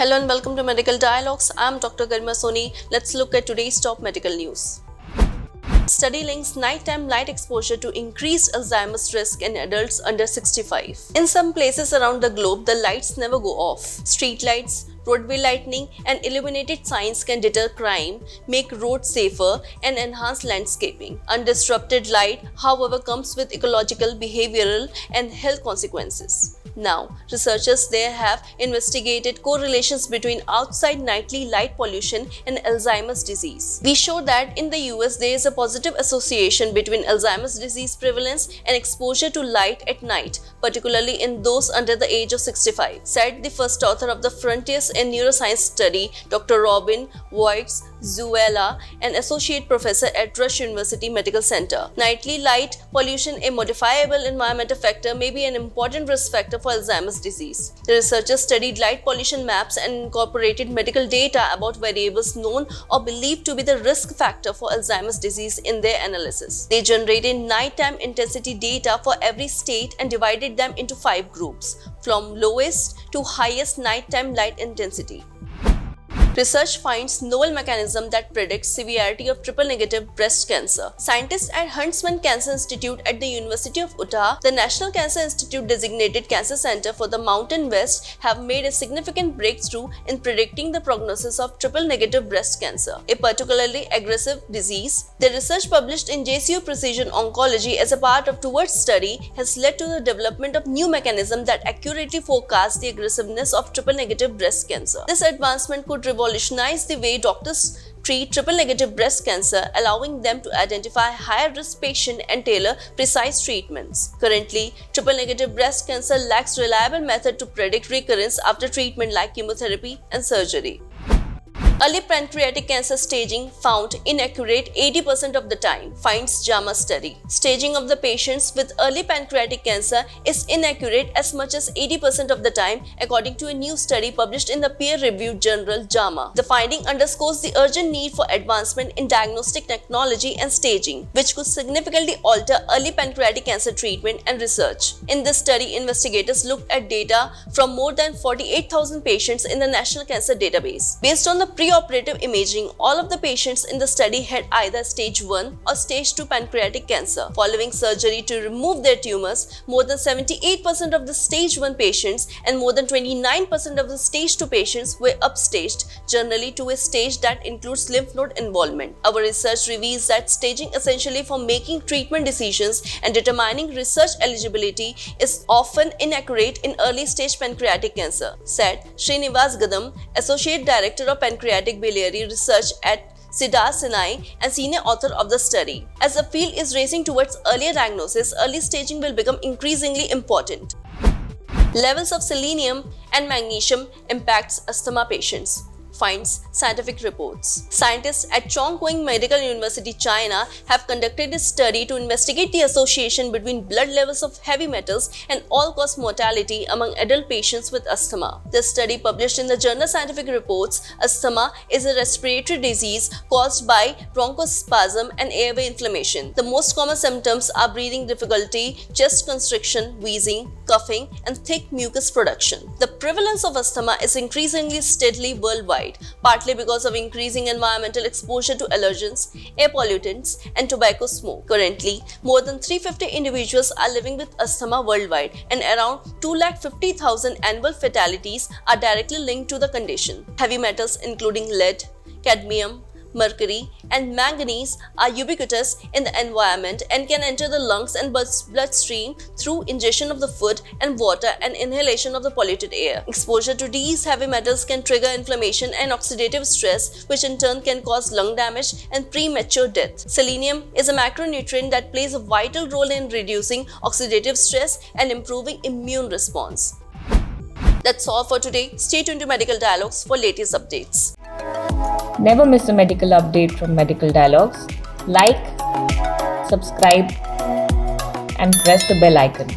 Hello and welcome to Medical Dialogues. I'm Dr. Garima Soni. Let's look at today's top medical news. Study links nighttime light exposure to increased Alzheimer's risk in adults under 65. In some places around the globe, the lights never go off. Street lights, roadway lighting, and illuminated signs can deter crime, make roads safer, and enhance landscaping. Undisrupted light, however, comes with ecological, behavioral, and health consequences. Now, researchers there have investigated correlations between outside nightly light pollution and Alzheimer's disease. We show that in the US there is a positive association between Alzheimer's disease prevalence and exposure to light at night, particularly in those under the age of 65, said the first author of the Frontiers in Neuroscience study, Dr. Robin Voigt-Zuela, an associate professor at Rush University Medical Center. Nightly light pollution, a modifiable environmental factor, may be an important risk factor for Alzheimer's disease. The researchers studied light pollution maps and incorporated medical data about variables known or believed to be the risk factor for Alzheimer's disease in their analysis. They generated nighttime intensity data for every state and divided them into 5 groups, from lowest to highest nighttime light intensity. Research finds novel mechanism that predicts severity of triple-negative breast cancer. Scientists at Huntsman Cancer Institute at the University of Utah, the National Cancer Institute designated cancer center for the Mountain West, have made a significant breakthrough in predicting the prognosis of triple-negative breast cancer, a particularly aggressive disease. The research published in JCO Precision Oncology as a part of Towards study has led to the development of new mechanism that accurately forecast the aggressiveness of triple-negative breast cancer. This advancement could revolutionize the way doctors treat triple-negative breast cancer, allowing them to identify higher-risk patients and tailor precise treatments. Currently, triple-negative breast cancer lacks reliable method to predict recurrence after treatment like chemotherapy and surgery. Early pancreatic cancer staging found inaccurate 80% of the time, finds JAMA study. Staging of the patients with early pancreatic cancer is inaccurate as much as 80% of the time, according to a new study published in the peer-reviewed journal JAMA. The finding underscores the urgent need for advancement in diagnostic technology and staging, which could significantly alter early pancreatic cancer treatment and research. In this study, investigators looked at data from more than 48,000 patients in the National Cancer Database. Based on the preoperative imaging, all of the patients in the study had either stage 1 or stage 2 pancreatic cancer. Following surgery to remove their tumors, more than 78% of the stage 1 patients and more than 29% of the stage 2 patients were upstaged, generally to a stage that includes lymph node involvement. Our research reveals that staging essentially for making treatment decisions and determining research eligibility is often inaccurate in early stage pancreatic cancer, said Srinivas Gadam, Associate Director of Pancreatic Biliary Research at Siddharth Sinai and senior author of the study. As the field is racing towards earlier diagnosis, early staging will become increasingly important. Levels of selenium and magnesium impacts asthma patients, finds scientific reports. Scientists at Chongqing Medical University, China, have conducted a study to investigate the association between blood levels of heavy metals and all-cause mortality among adult patients with asthma. The study, published in the journal Scientific Reports, Asthma is a respiratory disease caused by bronchospasm and airway inflammation. The most common symptoms are breathing difficulty, chest constriction, wheezing, coughing, and thick mucus production. The prevalence of asthma is increasingly steadily worldwide, partly because of increasing environmental exposure to allergens, air pollutants, and tobacco smoke. Currently, more than 350 individuals are living with asthma worldwide, and around 250,000 annual fatalities are directly linked to the condition. Heavy metals including lead, cadmium, mercury, and manganese are ubiquitous in the environment and can enter the lungs and bloodstream through ingestion of the food and water and inhalation of the polluted air. Exposure to these heavy metals can trigger inflammation and oxidative stress, which in turn can cause lung damage and premature death. Selenium is a macronutrient that plays a vital role in reducing oxidative stress and improving immune response. That's all for today. Stay tuned to Medical Dialogues for latest updates. Never miss a medical update from Medical Dialogues. Like, subscribe, and press the bell icon.